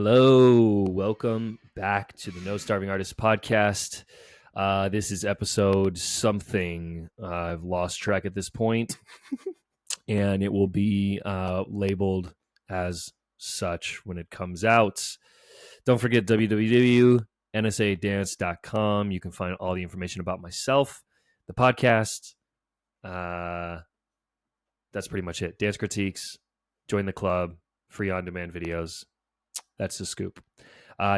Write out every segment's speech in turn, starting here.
Hello, welcome back to the No Starving Artist podcast. This is episode something. I've lost track at this point, and it will be labeled as such when it comes out. Don't forget www.nsadance.com. You can find all the information about myself, the podcast. That's pretty much it. Dance critiques, join the club, free on-demand videos. That's the scoop.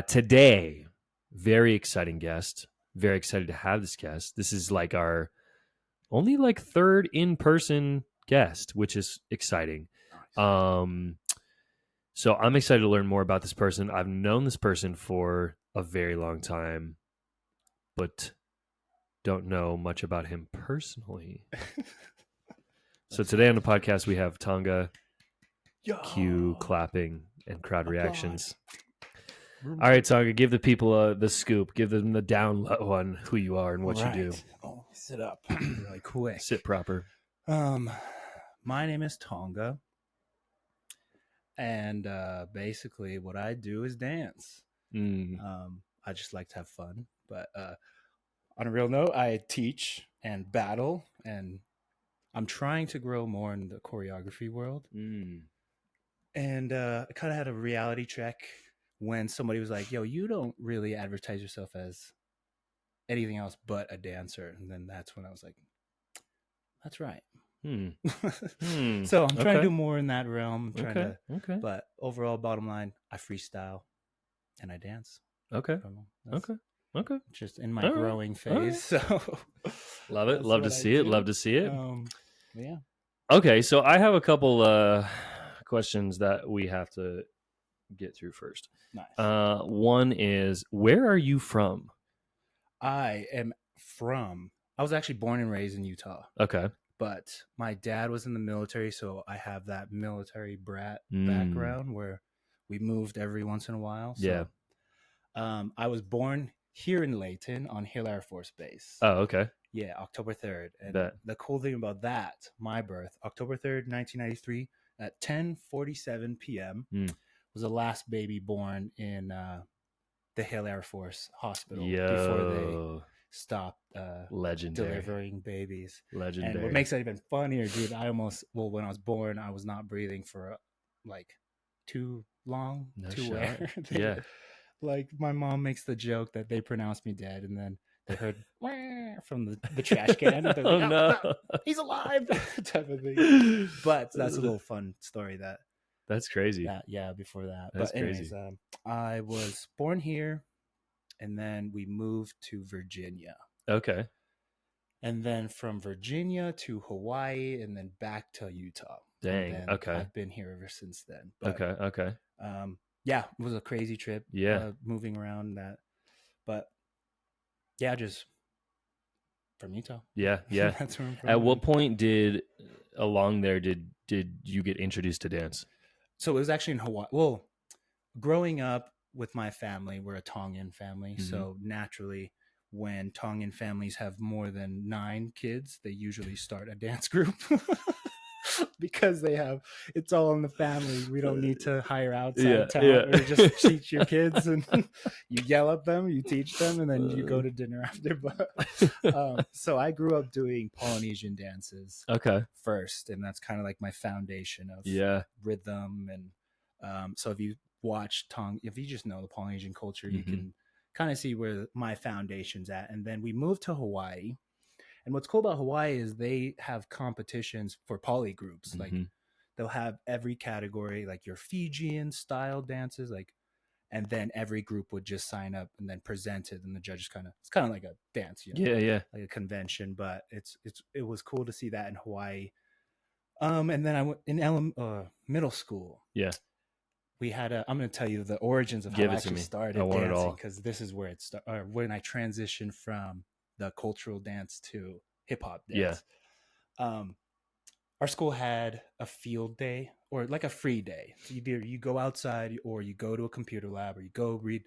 Today, very exciting guest. Very excited to have this guest. This is like our only third in-person guest, which is exciting. Nice. So I'm excited to learn more about this person. I've known this person for a very long time, but don't know much about him personally. So today on the podcast, we have Tonga, cue clapping and crowd reactions. All right, Tonga, give the people the scoop. Give them the down low on who you are and what you do. Oh, sit up really quick. Sit proper. My name is Tonga, and basically what I do is dance. I just like to have fun, but on a real note, I teach and battle, and I'm trying to grow more in the choreography world. And I kind of had a reality check when somebody was like, yo, you don't really advertise yourself as anything else but a dancer. And then that's when I was like, that's right. So I'm trying to do more in that realm. But overall, bottom line, I freestyle and I dance. Okay. Just in my growing phase. So love it. Love to see it. Love to see it. Yeah. Okay. So I have a couple questions that we have to get through first. Nice. One is, where are you from? I was actually born and raised in Utah. Okay. But my dad was in the military, so I have that military brat background where we moved every once in a while. So, yeah. I was born here in Layton on Hill Air Force Base. Oh, okay. Yeah, October 3rd. And the cool thing about that, my birth, October 3rd, 1993, at 10:47 p.m., was the last baby born in the Hill Air Force Hospital before they stopped delivering babies. Legendary. And what makes that even funnier, dude, when I was born, I was not breathing for too long. Yeah. Like my mom makes the joke that they pronounced me dead, and then they heard from the trash can. And they're like, no, he's alive, type of thing. But that's a little fun story. That's crazy. Before that. That's but anyways, crazy. I was born here, and then we moved to Virginia. Okay. And then from Virginia to Hawaii, and then back to Utah. Dang. Okay. I've been here ever since then. But, okay. Yeah, it was a crazy trip. Yeah. Moving around that. But yeah, just from Utah. Yeah. That's where I'm from. At what point did you get introduced to dance? So it was actually in Hawaii. Well, growing up with my family, we're a Tongan family. Mm-hmm. So naturally, when Tongan families have more than 9 kids, they usually start a dance group. Because it's all in the family. We don't need to hire outside talent. We just teach your kids, and you yell at them, you teach them, and then you go to dinner after. But so I grew up doing Polynesian dances first, and that's kind of like my foundation of rhythm. And so if you watch if you just know the Polynesian culture, you can kind of see where my foundation's at. And then we moved to Hawaii. And what's cool about Hawaii is they have competitions for poly groups. Like they'll have every category, like your Fijian style dances, and then every group would just sign up and then present it, and the judges it's kind of like a dance, like a convention. But it was cool to see that in Hawaii. And then I went in middle school. Yeah, we had I'm going to tell you the origins of how I actually started dancing, because this is where it started. When I transitioned from the cultural dance to hip hop dance. Yeah. Our school had a field day, or like a free day. So either you go outside, or you go to a computer lab, or you go read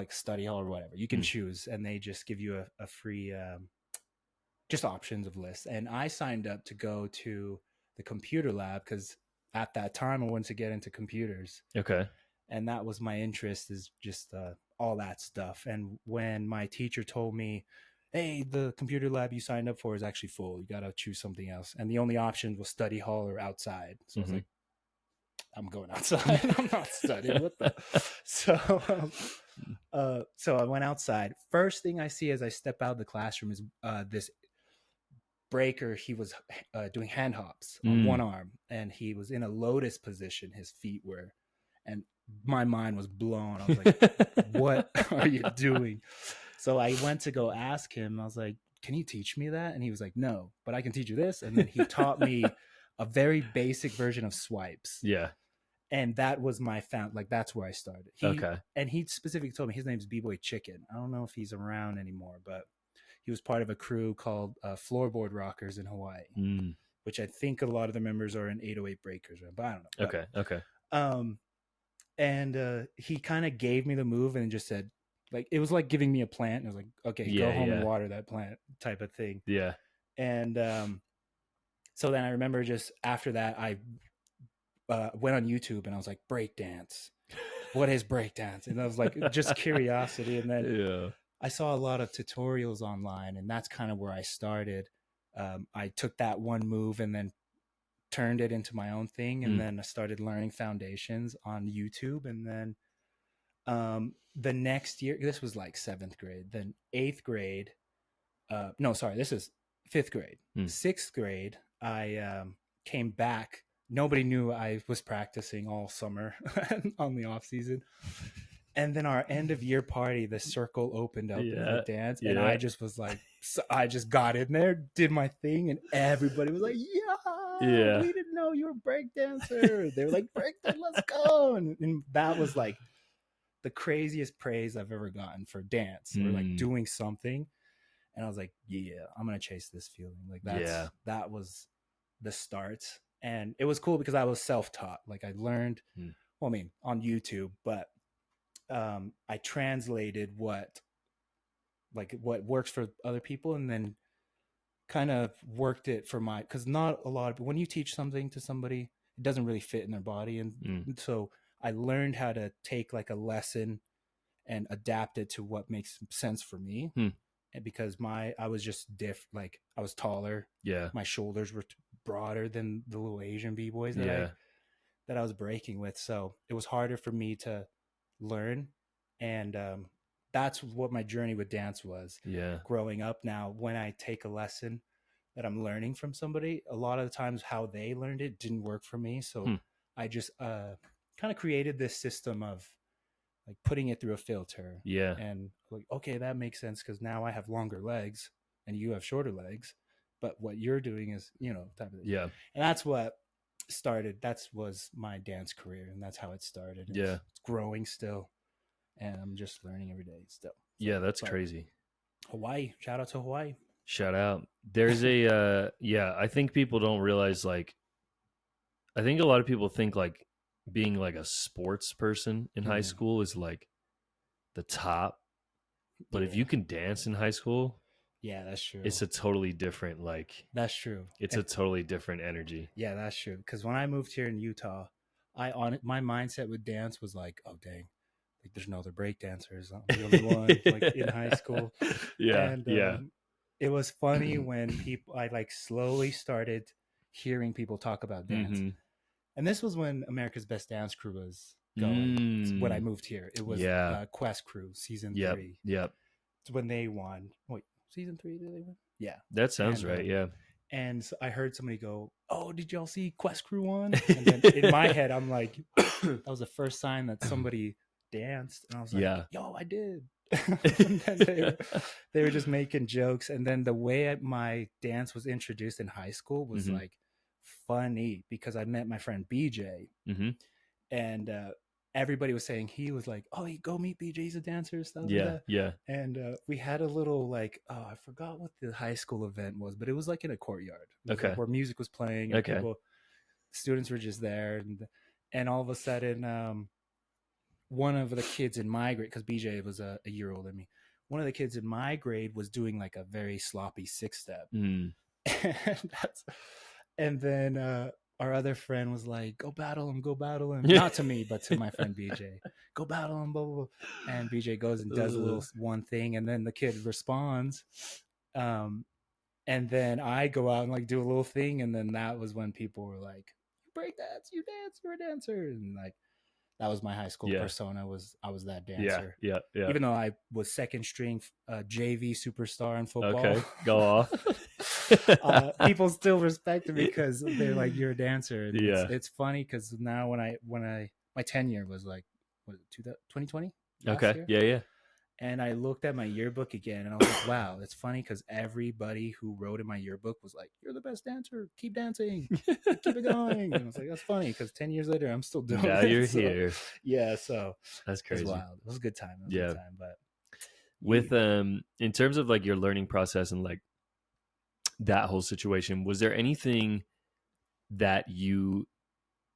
study hall or whatever. You can choose, and they just give you a free just options of lists. And I signed up to go to the computer lab because at that time I wanted to get into computers. Okay. and that was my interest, is just all that stuff. And when my teacher told me, hey, the computer lab you signed up for is actually full, you got to choose something else, and the only option was study hall or outside, so I was like, I'm going outside. I'm not studying. What the? So I went outside. First thing I see as I step out of the classroom is this breaker. He was doing hand hops on one arm, and he was in a lotus position. His feet were, and my mind was blown. I was like, "What are you doing?" So I went to go ask him. I was like, "Can you teach me that?" And he was like, "No, but I can teach you this." And then he taught me a very basic version of swipes. Yeah. And that was my like, that's where I started. And he specifically told me his name's B-Boy Chicken. I don't know if he's around anymore, but he was part of a crew called Floorboard Rockers in Hawaii, which I think a lot of the members are in 808 Breakers, but I don't know. Okay. And he kind of gave me the move and just said, like, it was like giving me a plant. And I was like, okay, go home and water that plant type of thing. Yeah. And so then I remember just after that, I went on YouTube and I was like, breakdance. What is breakdance? And I was like, just curiosity. And then I saw a lot of tutorials online, and that's kind of where I started. I took that one move and then turned it into my own thing. And then I started learning foundations on YouTube. And then the next year, this was like 7th grade, then 8th grade. No, sorry, this is 5th grade. 6th grade, I came back. Nobody knew I was practicing all summer on the off season. And then our end of year party, the circle opened up for dance. And I just was like, I just got in there, did my thing, and everybody was like, yeah, we didn't know you were a breakdancer. They were like, breakdance, let's go. And that was like the craziest praise I've ever gotten for dance, or like doing something. And I was like, yeah, I'm going to chase this feeling. Like that was the start. And it was cool because I was self-taught. Like I learned, well, I mean, on YouTube, but I translated what works for other people, and then kind of worked it for because not a lot of, when you teach something to somebody, it doesn't really fit in their body. And so I learned how to take like a lesson and adapt it to what makes sense for me. And because I was just like I was taller. Yeah. My shoulders were broader than the little Asian B-boys that I was breaking with. So it was harder for me to learn. And that's what my journey with dance was. Yeah. Growing up now, when I take a lesson that I'm learning from somebody, a lot of the times how they learned it didn't work for me. So I just kind of created this system of like putting it through a filter. Yeah. And like, okay, that makes sense because now I have longer legs and you have shorter legs. But what you're doing is, type of thing. Yeah. And that's what started. That was my dance career. And that's how it started. It's growing still. And I'm just learning every day still. So, yeah, that's crazy. Hawaii. Shout out to Hawaii. Shout out. There's a, I think people don't realize, like, I think a lot of people think like being like a sports person in high school is like the top. But if you can dance in high school, yeah, that's true. It's a totally different, like, that's true. It's a totally different energy. Yeah, that's true. Because when I moved here in Utah, my mindset with dance was like, oh dang, like there's no other break dancers. I'm the only one like in high school. Yeah, and, it was funny when I like slowly started hearing people talk about dance. And this was when America's Best Dance Crew was going. When I moved here, it was Quest Crew season 3. Yep. It's when they won. Wait, season 3 did they win? Yeah, that sounds right. Yeah. And so I heard somebody go, "Oh, did y'all see Quest Crew won?" And then in my head, I'm like, that was the first sign that somebody danced, and I was like, "Yo, I did." And then they were just making jokes, and then the way my dance was introduced in high school was like funny because I met my friend BJ, and everybody was saying he was like, "Oh, you go meet BJ, he's a dancer," stuff like that. Yeah. And we had a little like, I forgot what the high school event was, but it was like in a courtyard, like where music was playing, and students were just there, and all of a sudden, one of the kids in my grade, because BJ was a year older than me, one of the kids in my grade was doing like a very sloppy 6-step. And then our other friend was like, go battle him, go battle him. Not to me, but to my friend BJ. Go battle him, blah, blah, blah. And BJ goes and does a little one thing, and then the kid responds. And then I go out and like do a little thing, and then that was when people were like, you break dance, you dance, you're a dancer. And like that was my high school persona, I was that dancer. Yeah. Even though I was second string JV superstar in football. Okay, go off. People still respect me because they're like, you're a dancer. And Yeah. it's funny because now when I my tenure was like, what is it, 2020? Okay. Yeah. And I looked at my yearbook again, and I was like, wow, it's funny because everybody who wrote in my yearbook was like, you're the best dancer. Keep dancing. Keep it going. And I was like, that's funny because 10 years later, I'm still doing it. Now you're here. Yeah, so that's crazy. It was wild. It was a good time. Good time, but with in terms of like your learning process and like that whole situation, was there anything that you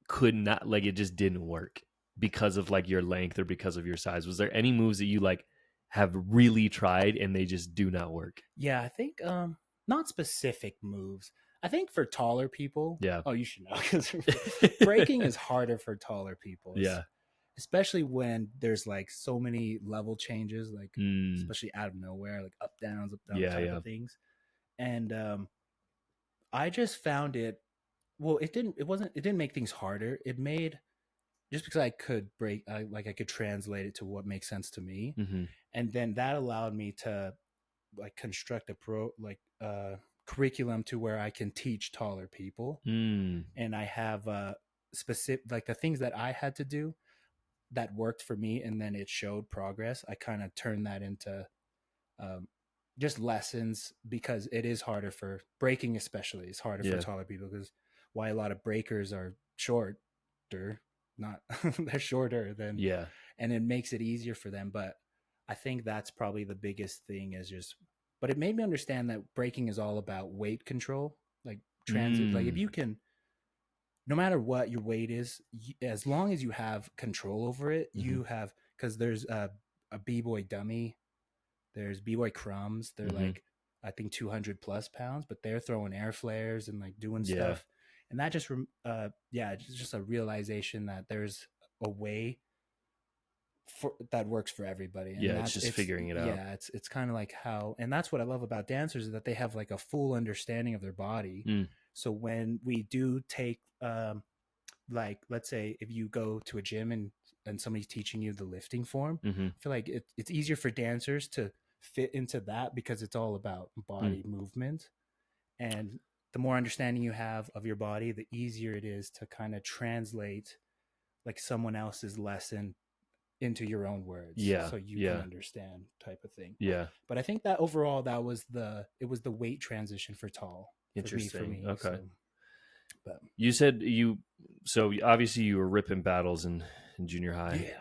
could not, like, it just didn't work because of like your length or because of your size? Was there any moves that you like have really tried and they just do not work? Yeah, I think not specific moves. I think for taller people, you should know, because breaking is harder for taller people. Especially when there's like so many level changes, like especially out of nowhere, like up downs type of things. And I just found it, well, it didn't make things harder. It made, just because I could break, I could translate it to what makes sense to me. And then that allowed me to like construct a curriculum to where I can teach taller people. And I have specific, like the things that I had to do that worked for me, and then it showed progress. I kind of turned that into just lessons, because it is harder for breaking, especially it's harder for taller people, because why a lot of breakers are shorter, not they're shorter than, and it makes it easier for them. But I think that's probably the biggest thing, is just, but it made me understand that breaking is all about weight control, like transit. Like if you can, no matter what your weight is, as long as you have control over it, you have, because there's a b-boy dummy, there's b-boy crumbs, they're like, I think 200 plus pounds, but they're throwing air flares and like doing stuff. And that just it's just a realization that there's a way that works for everybody. And it's just figuring it out. It's kind of like how, and that's what I love about dancers, is that they have like a full understanding of their body. So when we do take like, let's say if you go to a gym and somebody's teaching you the lifting form, I feel like it's easier for dancers to fit into that, because it's all about body movement. And the more understanding you have of your body, the easier it is to kind of translate like someone else's lesson into your own words, so you can understand, type of thing. But I think that overall, it was the weight transition for tall. Interesting. For me. Okay. So, but you said so obviously you were ripping battles in junior high.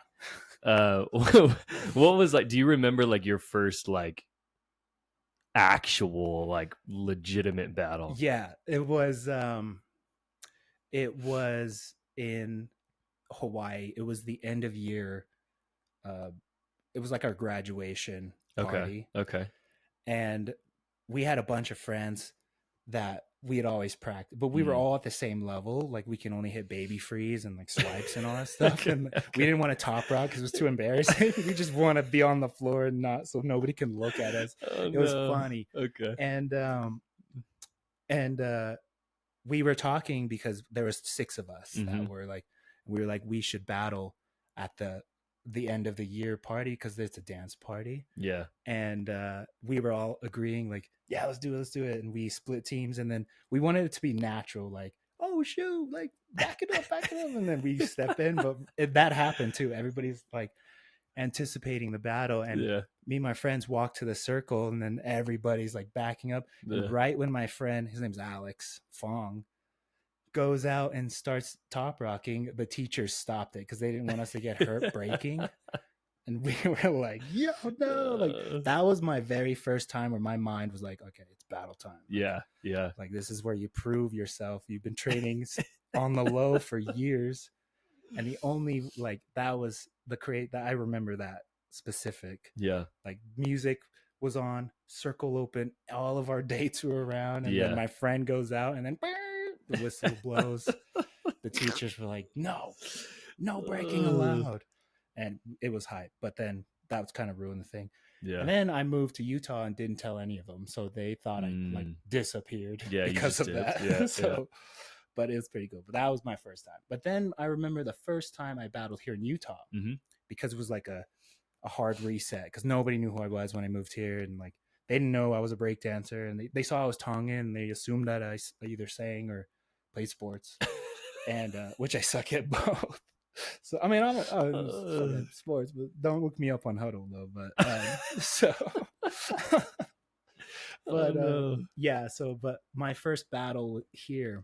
What was like, do you remember like your first like actual like legitimate battle? It was in Hawaii. It was the end of year. It was like our graduation party. Okay. And we had a bunch of friends that we had always practiced, but we were all at the same level. Like we can only hit baby freeze and like swipes and all that stuff. And we didn't want to top rock because it was too embarrassing. We just want to be on the floor and not, so nobody can look at us. It was funny. Okay. And we were talking because there was 6 of us that were like, we should battle at the end of the year party, because it's a dance party. And we were all agreeing like, let's do it. And we split teams, and then we wanted it to be natural, like, oh shoot, like back it up, and then we step in. But that happened too. Everybody's like anticipating the battle, and me and my friends walk to the circle, and then everybody's like backing up. And right when my friend, his name's Alex Fong, goes out and starts top rocking, the teachers stopped it because they didn't want us to get hurt breaking. And we were like, yo, no. Like that was my very first time where my mind was like, okay, it's battle time. Like this is where you prove yourself. You've been training on the low for years. And the only, like, that was that I remember that specific. Like music was on, circle open, all of our dates were around, and then my friend goes out, and then the whistle blows. The teachers were like, no breaking allowed. And it was hype. But then that was kind of ruined the thing. Yeah. And then I moved to Utah and didn't tell any of them. So they thought I like disappeared because of that. Yeah, so, but it was pretty good. But that was my first time. But then I remember the first time I battled here in Utah because it was like a hard reset because nobody knew who I was when I moved here. And like, they didn't know I was a breakdancer, and they saw I was Tongan, and they assumed that I either sang or played sports, and which I suck at both. So I mean, I'm at sports, but don't look me up on Huddle though. But so, but yeah. So, but my first battle here,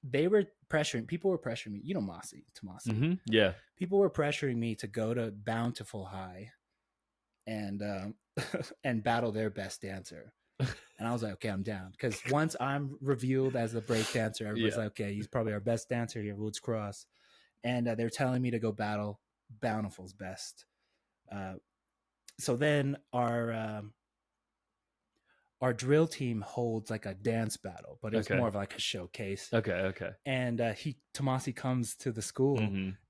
they were pressuring. People were pressuring me. You know, Tomasi. Yeah. People were pressuring me to go to Bountiful High, and and battle their best dancer. And I was like, okay, I'm down. Because once I'm revealed as the break dancer, everybody's like, okay, he's probably our best dancer here, Woods Cross. And they're telling me to go battle Bountiful's best. So then our drill team holds like a dance battle, but it's more of like a showcase. Okay. And Tomasi comes to the school,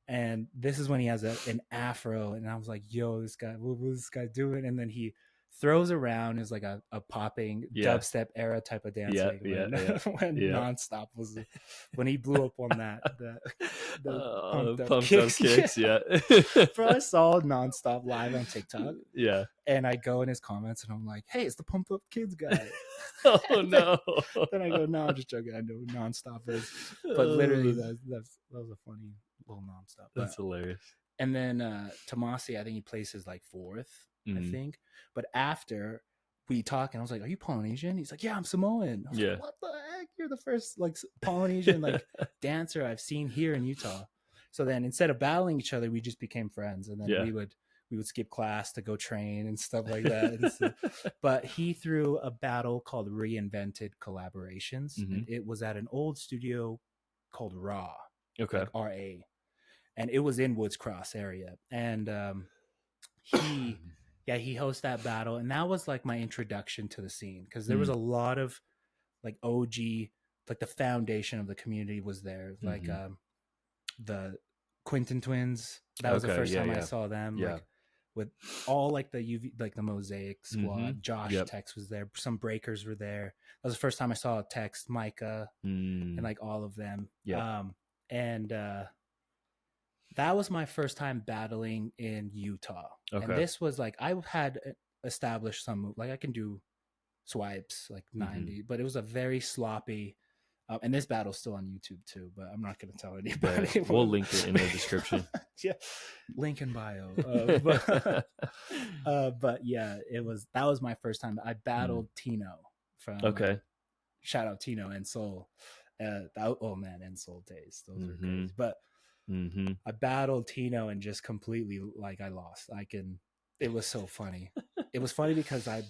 and this is when he has an afro, and I was like, yo, this guy, what was this guy doing? And then he throws around is like a popping dubstep era type of dancing when Nonstop was when he blew up on that the pumped up kicks. Bro, I saw Nonstop live on TikTok, and I go in his comments and I'm like, hey, it's the Pump Up Kids guy. Oh no. Then I go, no, I'm just joking, I know Nonstop is, but literally that was a funny little Nonstop. That's hilarious. And then Tomasi, I think he places like fourth, I think. But after we talk, and I was like, are you Polynesian? He's like, yeah, I'm Samoan. I was like, what the heck? You're the first like Polynesian like dancer I've seen here in Utah. So then instead of battling each other, we just became friends. And then we would skip class to go train and stuff like that. And so, but he threw a battle called Reinvented Collaborations. And it was at an old studio called Raw. Okay. Like RA. And it was in Woods Cross area. And he hosts that battle, and that was like my introduction to the scene, because there was a lot of like OG, like the foundation of the community was there, like the Quinton twins. That was the first time I saw them, like with all like the UV, like the Mosaic squad. Josh Tex was there, some breakers were there. That was the first time I saw Tex, Micah, and like all of them. That was my first time battling in Utah. Okay. And this was like, I had established some, like I can do swipes, like 90, but it was a very sloppy, and this battle's still on YouTube too, but I'm not going to tell anybody. Right. We'll link it in the description. Link in bio. But yeah, that was my first time. I battled Tino from, shout out Tino and Soul. Oh man, and Soul days. Those are crazy. But I battled Tino and just completely like I lost. It was so funny. It was funny because I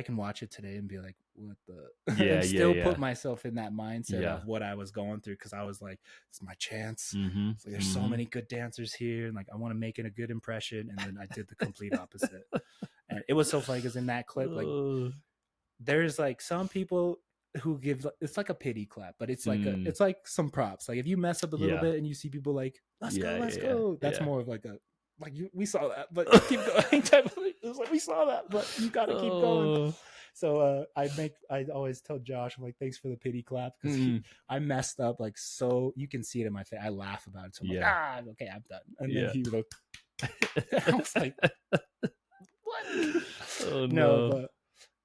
can watch it today and be like, what the and still put myself in that mindset of what I was going through, because I was like, it's my chance. Like, there's so many good dancers here, and like I want to make it a good impression, and then I did the complete opposite. And it was so funny because in that clip, like there's like some people who give, it's like a pity clap, but it's like it's like some props. Like if you mess up a little bit and you see people like, let's go, that's more of like a we saw that, but keep going. It was like, we saw that, but you gotta keep going. So I always tell Josh, I'm like, thanks for the pity clap, because I messed up like, so you can see it in my face. I laugh about it, so I'm like, okay, I'm done. And then he looked. I was like, what? Oh no, but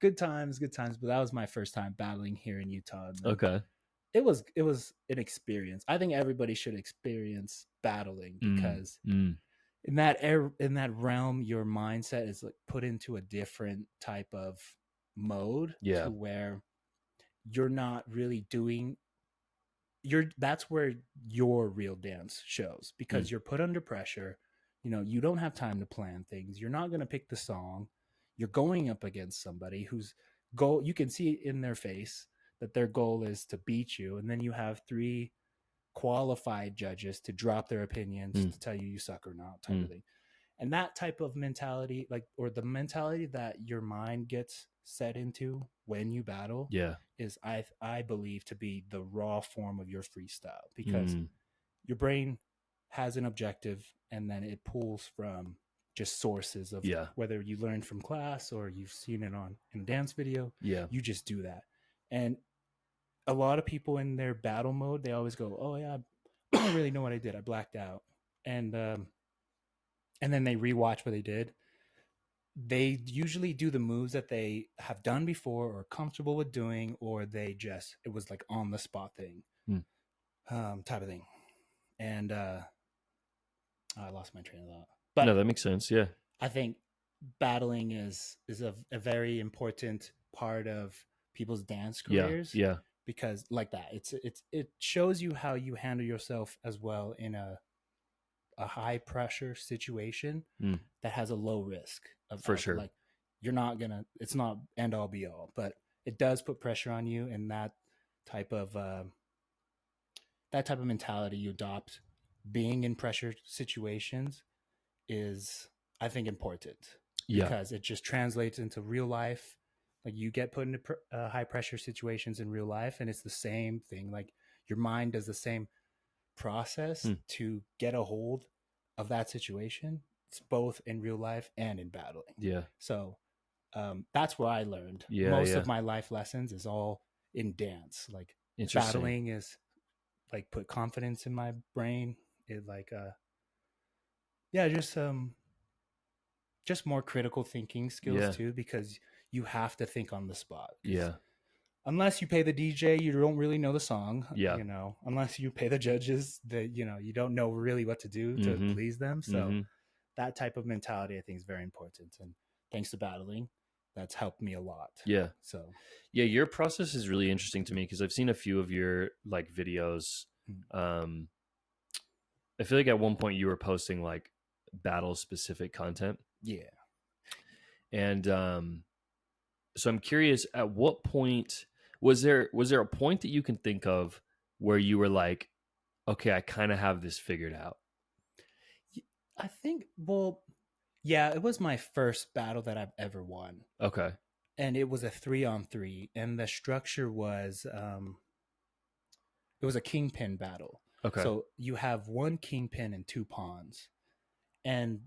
good times. But that was my first time battling here in Utah. Okay. It was an experience. I think everybody should experience battling, because in that realm, your mindset is like put into a different type of mode, to where you're not really doing that's where your real dance shows, because you're put under pressure. You don't have time to plan things. You're not going to pick the song. You're going up against somebody whose goal, you can see in their face that their goal is to beat you. And then you have 3 qualified judges to drop their opinions to tell you suck or not, type of thing. And that type of mentality, like, or the mentality that your mind gets set into when you battle, Yeah. is I believe to be the raw form of your freestyle, because Mm. your brain has an objective, and then it pulls from just sources of Yeah. whether you learned from class or you've seen it on in a dance video. Yeah. You just do that. And a lot of people in their battle mode, they always go, "Oh yeah, I don't really know what I did. I blacked out." And then they rewatch what they did. They usually do the moves that they have done before or comfortable with doing, or they just, it was like on the spot thing, Mm. type of thing. And I lost my train of thought. No, But that makes sense. Yeah. I think battling is a very important part of people's dance Yeah. careers, Yeah. because like that, it shows you how you handle yourself as well in a high pressure situation Mm. that has a low risk of For outcome. sure. Like, you're not gonna, it's not end all be all, but it does put pressure on you. And type of that type of mentality you adopt being in pressure situations is, I think, important, Yeah. because it just translates into real life. Like, you get put into high pressure situations in real life, and it's the same thing. Like, your mind does the same process Mm. to get a hold of that situation. It's both in real life and in battling. Yeah. So that's where I learned Yeah. most Yeah. of my life lessons, is all in dance. Like, Interesting. battling is like put confidence in my brain. It like yeah, just more critical thinking skills Yeah. too, because you have to think on the spot. Yeah. Unless you pay the DJ, you don't really know the song. Yeah. You know, unless you pay the judges, that, you know, you don't know really what to do to Mm-hmm. please them. So Mm-hmm. that type of mentality, I think, is very important. And thanks to battling, that's helped me a lot. Yeah. So Yeah, your process is really interesting to me because I've seen a few of your like videos. mm. I feel like at one point you were posting like battle specific content. Yeah. And so I'm curious, at what point was there a point that you can think of where you were like, okay, I kind of have this figured out? I think, well, yeah, it was my first battle that I've ever won. Okay. And it was a 3-on-3. And the structure was, it was a kingpin battle. Okay. So you have one kingpin and two pawns. And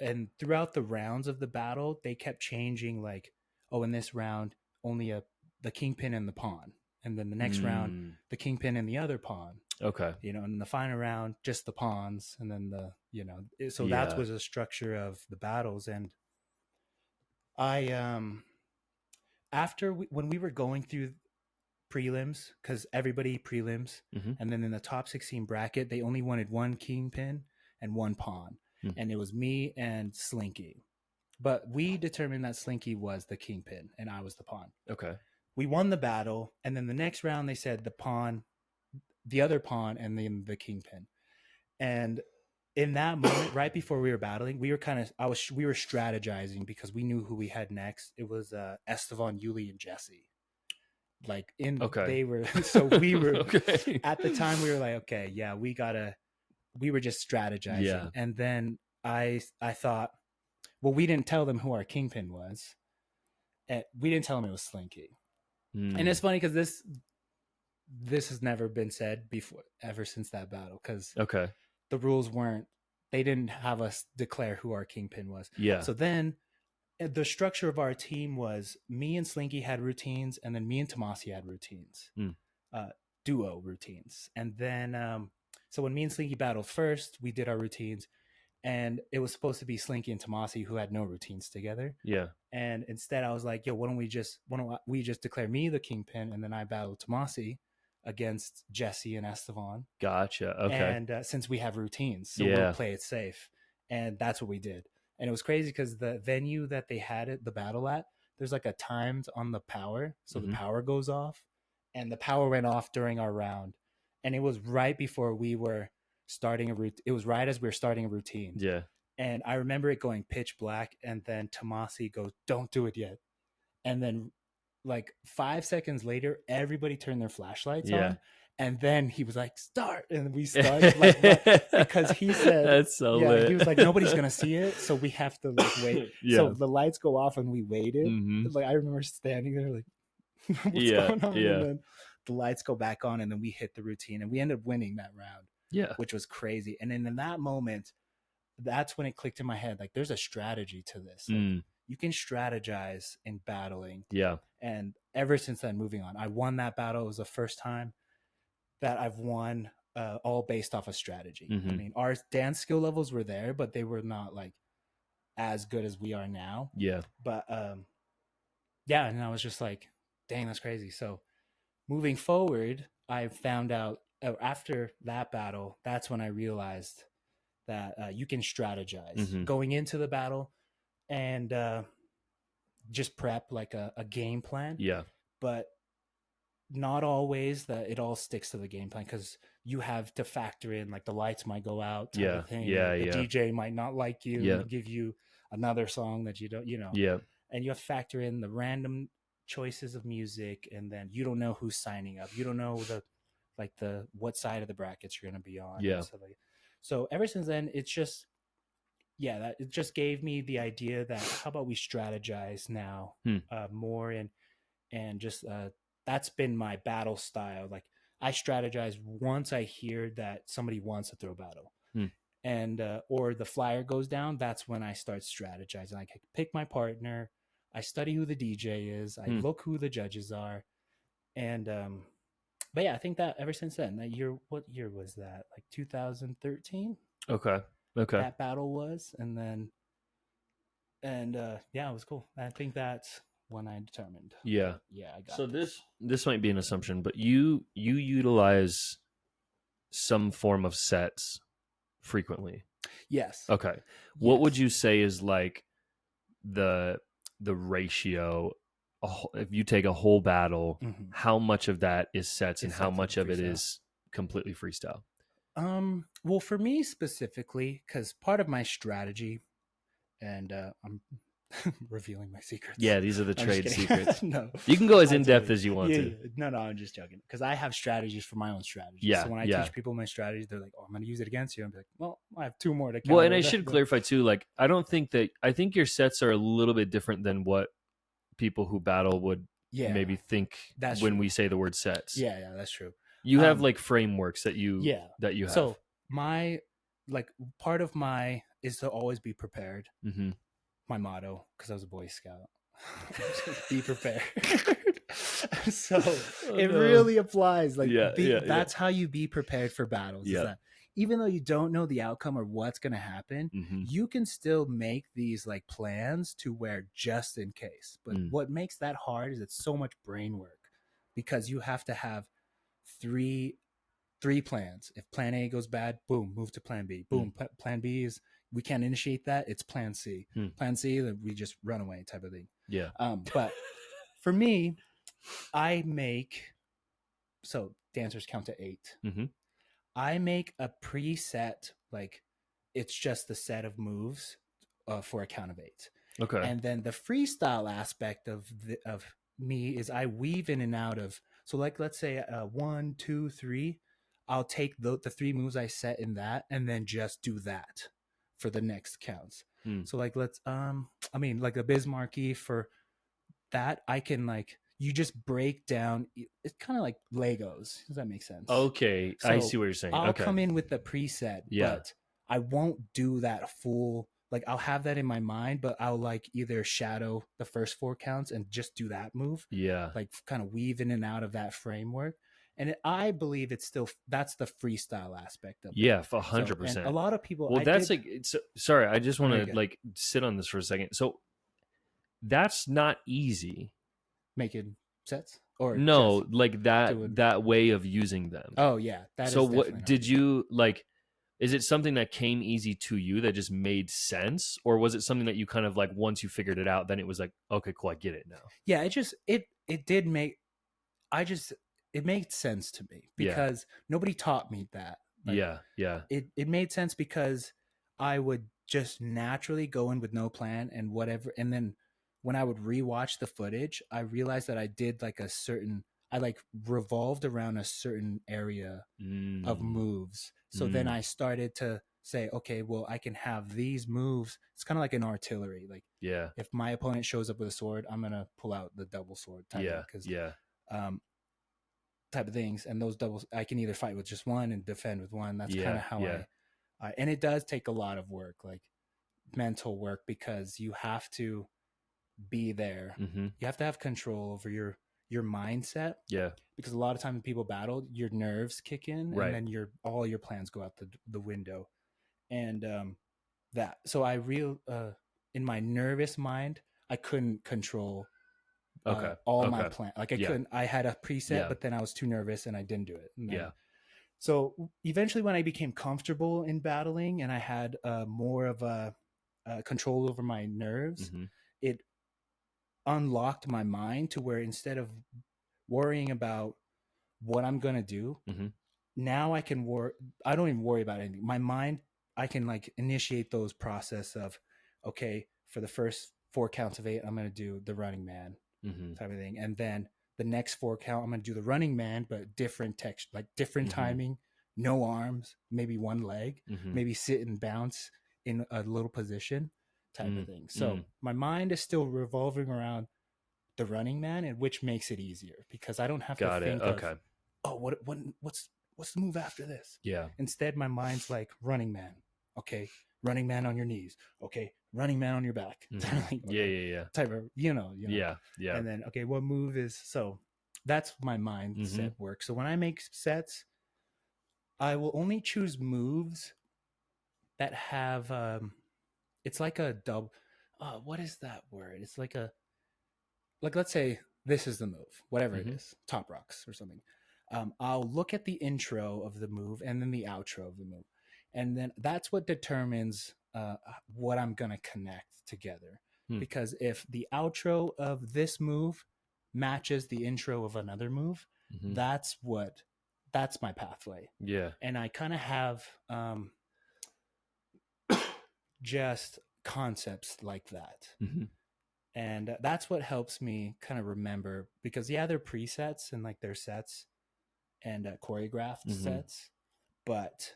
and throughout the rounds of the battle, they kept changing, like, oh, in this round, only the kingpin and the pawn. And then the next round, the kingpin and the other pawn. Okay. You know, and in the final round, just the pawns. And then so Yeah. that was a structure of the battles. And I, when we were going through prelims, because everybody prelims, Mm-hmm. and then in the top 16 bracket, they only wanted one kingpin and one pawn. Mm. And it was me and Slinky. But we determined that Slinky was the kingpin and I was the pawn. Okay. We won the battle, and then the next round they said the pawn, the other pawn, and then the kingpin. And in that moment, right before we were battling, we were we were strategizing, because we knew who we had next. It was Estevan, Yuli, and Jesse. Like, they were, so we were okay. At the time we were like, okay, yeah, we were just strategizing. Yeah. And then I thought, well, we didn't tell them who our kingpin was. We didn't tell them it was Slinky. And it's funny because this has never been said before, ever since that battle, because Okay. the rules they didn't have us declare who our kingpin was. Yeah. So then the structure of our team was me and Slinky had routines, and then me and Tomasi had routines, duo routines. And then, so when me and Slinky battled first, we did our routines, and it was supposed to be Slinky and Tomasi who had no routines together. Yeah. And instead I was like, yo, why don't we just declare me the kingpin, and then I battle Tomasi against Jesse and Estevan. Gotcha. Okay. And since we have routines, so we'll play it safe. And that's what we did. And it was crazy because the venue that they had the battle at, there's like a timed on the power. So the power goes off, and the power went off during our round. And it was right before we were starting a routine. It was right as we were starting a routine. Yeah. And I remember it going pitch black, and then Tomasi goes, "Don't do it yet." And then like 5 seconds later, everybody turned their flashlights on, And then he was like, "Start," and we started like because he said, "That's so yeah, lit." he was like, "Nobody's gonna see it, so we have to like wait." Yeah. So the lights go off, and we waited. Mhm. Like I remember standing there, like, "What's Yeah, going on?" yeah. And then the lights go back on, and then we hit the routine, and we ended up winning that round, Yeah. which was crazy. And then in that moment, that's when it clicked in my head, like, there's a strategy to this. Like, you can strategize in battling. Yeah. And ever since then, moving on, I won that battle. It was the first time that I've won, all based off of strategy. I mean, our dance skill levels were there, but they were not like as good as we are now. Yeah. But yeah, and I was just like, dang, that's crazy. So moving forward, I found out after that battle, that's when I realized that you can strategize going into the battle and just prep like a game plan. Yeah. But not always that it all sticks to the game plan, because you have to factor in like the lights might go out type of thing. Yeah. Like, Yeah. the DJ might not like you Yeah. and give you another song that you don't, Yeah. and you have to factor in the random choices of music, and then you don't know who's signing up. You don't know the what side of the brackets you're going to be on. Yeah. So ever since then, it's just, yeah, that it just gave me the idea that how about we strategize now more, and just that's been my battle style. Like, I strategize once I hear that somebody wants to throw battle, and or the flyer goes down. That's when I start strategizing. Like, I pick my partner, I study who the DJ is, I look who the judges are, and but yeah, I think that ever since then, that year, what year was that? Like 2013. Okay. That battle was, and yeah, it was cool. I think that's when I determined. Yeah. Yeah, I got so this might be an assumption, but you utilize some form of sets frequently. Yes. Okay. What would you say is like the ratio? If you take a whole battle, how much of that is sets and how much of it is completely freestyle? Well, for me specifically, because part of my strategy, and I'm revealing my secrets. Yeah, these are the trade secrets. No, you can go as in depth as you want to. No, I'm just joking, because I have strategies for my own strategies. Yeah. So when I teach people my strategies, they're like, "Oh, I'm going to use it against you." I'm like, "Well, I have two more to count." Well, and I should clarify too. Like, I think your sets are a little bit different than what people who battle would maybe think when we say the word sets. Yeah, that's true. You have like frameworks that you have. So my part of my is to always be prepared. My motto, because I was a Boy Scout, be prepared. So it really applies. Like, that's how you be prepared for battles. Is that even though you don't know the outcome or what's going to happen, you can still make these like plans to where just in case. But what makes that hard is it's so much brain work, because you have to have three plans. If plan A goes bad, boom, move to plan B. Boom, plan B is, we can't initiate that. It's plan C. Plan C, that we just run away type of thing. Yeah. But for me, I make, so dancers count to 8. I make a preset, like, it's just the set of moves for a count of 8. Okay. And then the freestyle aspect of me is I weave in and out of, so like, let's say 1, 2, 3. I'll take the 3 moves I set in that, and then just do that for the next counts. So like, let's I mean, like a Bismarcky, for that I can, like, you just break down, it's kind of like Legos. Does that make sense? Okay, so I see what you're saying. I'll come in with the preset, yeah, but I won't do that full, like, I'll have that in my mind, but I'll like either shadow the first 4 counts and just do that move. Yeah. Like, kind of weave in and out of that framework. And I believe it's still, that's the freestyle aspect of it. Yeah, 100%. A lot of people. Well, sorry, I just want to like sit on this for a second. So that's not easy. Making sets, or no, like that way of using them. Oh yeah, that. So what did you like? Is it something that came easy to you that just made sense, or was it something that you kind of like once you figured it out, then it was like, okay, cool, I get it now? Yeah, it did make. It made sense to me, because nobody taught me that. Like, yeah. It made sense because I would just naturally go in with no plan and whatever, and then when I would rewatch the footage, I realized that I did like a certain. I like revolved around a certain area of moves. So then I started to say, okay, well, I can have these moves. It's kind of like an artillery. Like, Yeah. if my opponent shows up with a sword, I'm gonna pull out the double sword type Yeah. because Yeah. type of things. And those doubles, I can either fight with just one and defend with one. That's kind Yeah. of how Yeah. and it does take a lot of work, like mental work, because you have to be there. Mm-hmm. You have to have control over your mindset. Yeah. Because a lot of times when people battle, your nerves kick in, Right. and then all your plans go out the window. And that, so I in my nervous mind, I couldn't control Okay. all my Okay. plan. Like I Yeah. couldn't. I had a preset, Yeah. but then I was too nervous and I didn't do it. And then, Yeah. so eventually, when I became comfortable in battling and I had more of a control over my nerves, Mm-hmm. it unlocked my mind to where instead of worrying about what I'm gonna do, Mm-hmm. now I can work. I don't even worry about anything. My mind, I can like initiate those process of, okay, for the first 4 counts of 8, I'm gonna do the running man Mm-hmm. type of thing, and then the next 4 count, I'm gonna do the running man, but different text, like different Mm-hmm. timing, no arms, maybe one leg, Mm-hmm. maybe sit and bounce in a little position type of thing. So Mm-hmm. my mind is still revolving around the running man, and which makes it easier because I don't have to Got it. think Okay. of, oh, what's the move after this? Yeah. Instead, my mind's like running man. Okay, running man on your knees. Okay, running man on your back. Mm-hmm. Like, Yeah. okay, Yeah. type of, Yeah. Yeah. And then, okay, what move is, so that's my mindset Mm-hmm. work. So when I make sets, I will only choose moves that have it's like a double, what is that word? It's like a, like, let's say this is the move, whatever it Mm-hmm. is, top rocks or something. I'll look at the intro of the move and then the outro of the move, and then that's what determines what I'm gonna connect together. Hmm. Because if the outro of this move matches the intro of another move, Mm-hmm. that's my pathway. Yeah. And I kind of have just concepts like that. Mm-hmm. And that's what helps me kind of remember, because yeah, they're presets and like they're sets and choreographed Mm-hmm. sets, but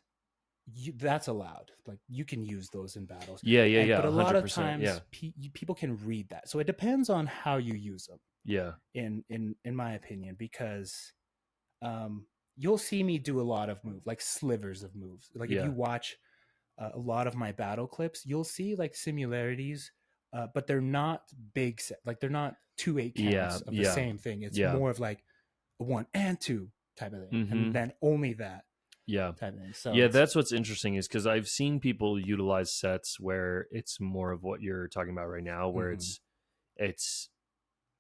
that's allowed. Like you can use those in battles. Yeah. Yeah. Yeah. But a lot of 100%. times Yeah. people can read that. So it depends on how you use them. Yeah. In my opinion, because you'll see me do a lot of moves, like slivers of moves. Like if Yeah. you watch a lot of my battle clips, you'll see like similarities, but they're not big set. Like they're not 2 8 counts Yeah. of the Yeah. same thing. It's Yeah. more of like a 1 and 2 type of thing, Mm-hmm. and then only that Yeah. type of thing. So Yeah, that's what's interesting is because I've seen people utilize sets where it's more of what you're talking about right now, where Mhm. it's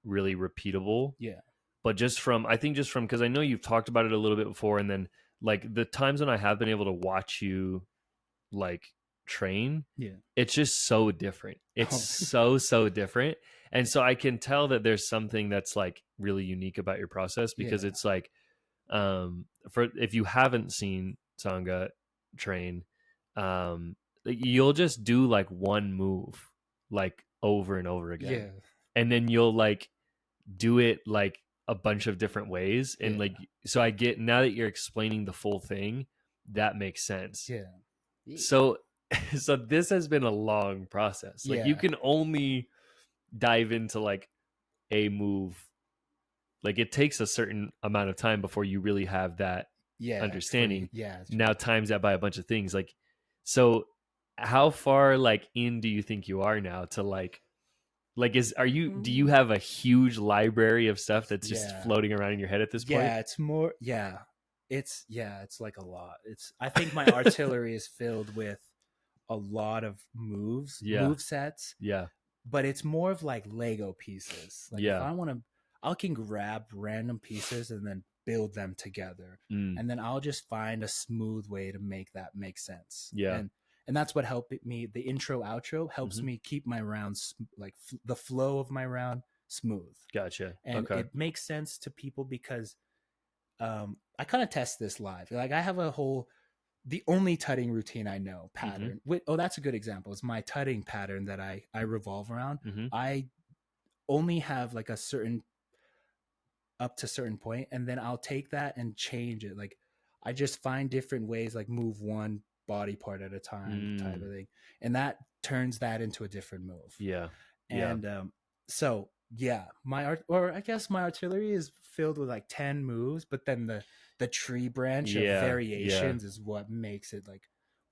really repeatable. yeah, But I think just from, because I know you've talked about it a little bit before, and then like the times when I have been able to watch you like train, yeah, it's just so different. It's Oh. so different. And so I can tell that there's something that's like really unique about your process, because Yeah. it's like, for if you haven't seen Tonga train, like, you'll just do like one move like over and over again. yeah, And then you'll like do it like a bunch of different ways. And Yeah. like, so I get, now that you're explaining the full thing, that makes sense. yeah, So so this has been a long process. Like you Yeah. can only dive into like a move, like it takes a certain amount of time before you really have that yeah, understanding. yeah. Now times that by a bunch of things. Like, so how far like in do you think you are now to like do you have a huge library of stuff that's just Yeah. floating around in your head at this point? Yeah, it's more. It's like a lot. I think my artillery is filled with a lot of move sets, Yeah. but it's more of like Lego pieces. Like if Yeah. I can grab random pieces and then build them together, Mm. and then I'll just find a smooth way to make that make sense. Yeah. And that's what helped me. The intro outro helps Mhm. me keep my rounds like the flow of my round smooth, Gotcha. and Okay. it makes sense to people because I kind of test this live. Like I have the only tutting routine I know pattern. That's a good example. It's my tutting pattern that I revolve around. Mhm. I only have like a certain up to a certain point, and then I'll take that and change it. Like I just find different ways, like move one body part at a time, type of thing, and that turns that into a different move. Yeah. And so yeah, my art, or I guess my artillery is filled with like 10 moves, but then the tree branch of variations is what makes it like,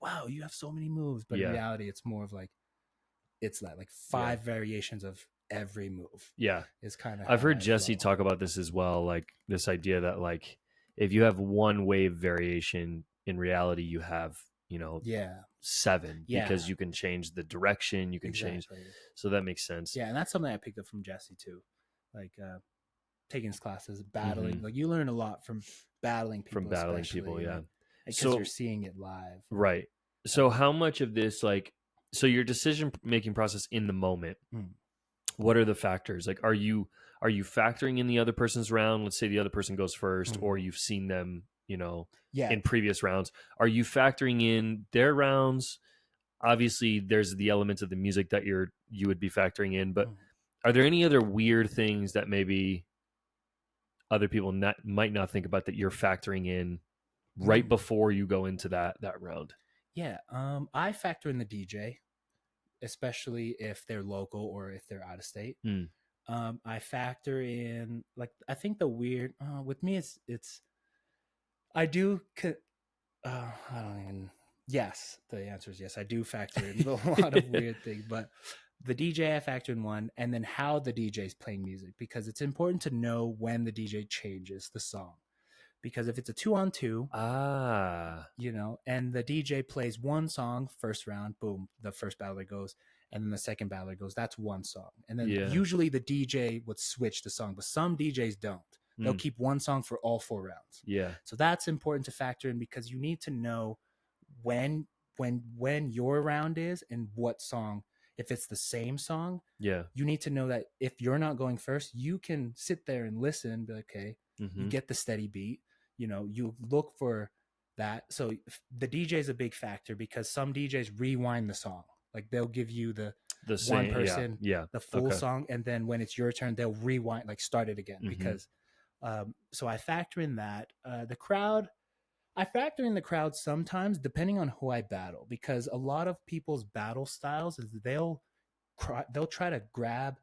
wow, you have so many moves. But in reality, it's more of like, it's that like 5 variations of every move. Yeah. Is kind of, I've heard Jesse talk about this as well, like this idea that like if you have one wave variation, in reality you have, you know, 7 because you can change the direction, you can change. So that makes sense. Yeah, and that's something I picked up from Jesse too. Like taking his classes, battling. Like you learn a lot from battling people. Yeah. Because so, you're seeing it live. Right. So how much of this, like, so your decision making process in the moment, what are the factors? Like, are you factoring in the other person's round? Let's say the other person goes first, or you've seen them, you know, in previous rounds. Are you factoring in their rounds? Obviously, there's the elements of the music that you would be factoring in, but are there any other weird things that maybe other people might not think about that you're factoring in right before you go into that round? Yeah, I factor in the DJ, especially if they're local or if they're out of state. I factor in, like, I think the weird with me it's I do I don't even. Yes, the answer is yes. I do factor in a lot of weird things, but the DJ I factor in one, and then how the DJ is playing music, because it's important to know when the DJ changes the song. Because if it's a 2-on-2, you know, and the DJ plays one song first round, boom, the first battler goes, and then the second battler goes. That's one song, and then usually the DJ would switch the song, but some DJs don't. They'll keep one song for all 4 rounds. Yeah. So that's important to factor in, because you need to know when your round is and what song. If it's the same song, you need to know that if you're not going first, you can sit there and listen and be like, okay, you get the steady beat. You know, you look for that. So the DJ is a big factor, because some DJs rewind the song. Like they'll give you the same, one person, the full song, and then when it's your turn, they'll rewind, like start it again. Because so I factor in that. The crowd, I factor in the crowd sometimes, depending on who I battle, because a lot of people's battle styles is they'll try to grab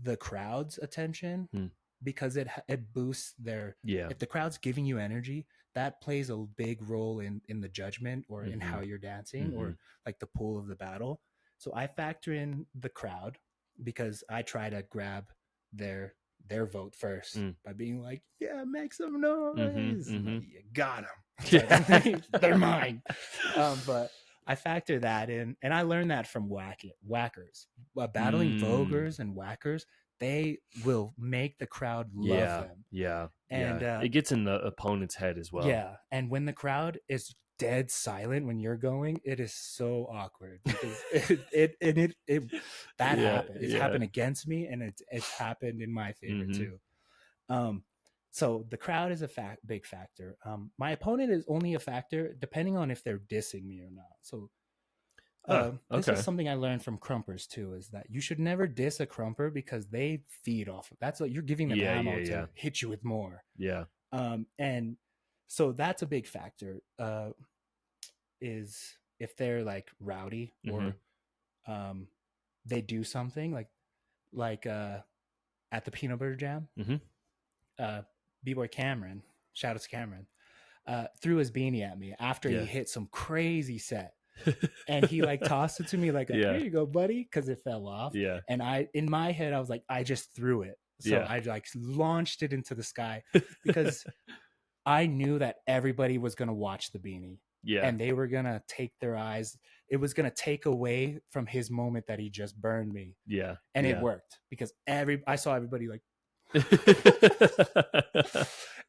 the crowd's attention, because it boosts their, if the crowd's giving you energy, that plays a big role in the judgment, or in how you're dancing, or like the pull of the battle. So I factor in the crowd, because I try to grab their vote first by being like, yeah, make some noise. Like, you got them. They're mine. But I factor that in, and I learned that from whackers. Battling voguers and whackers, they will make the crowd love them. Yeah. And it gets in the opponent's head as well. Yeah. And when the crowd is dead silent when you're going, it is so awkward, because that happened. It's happened against me, and it's happened in my favor too. So the crowd is a big factor. My opponent is only a factor depending on if they're dissing me or not. So this is something I learned from crumpers too, is that you should never diss a crumper, because they feed off of that's what you're giving them ammo to hit you with more. And so that's a big factor, is if they're like rowdy, or they do something like at the Peanut Butter Jam, B-Boy Cameron, shout out to Cameron, threw his beanie at me after he hit some crazy set. And he like tossed it to me like, here you go, buddy, because it fell off. And in my head, I was like, I just threw it. So I like launched it into the sky, because I knew that everybody was going to watch the beanie. And they were going to take their eyes. It was going to take away from his moment that he just burned me. And it worked, because I saw everybody like,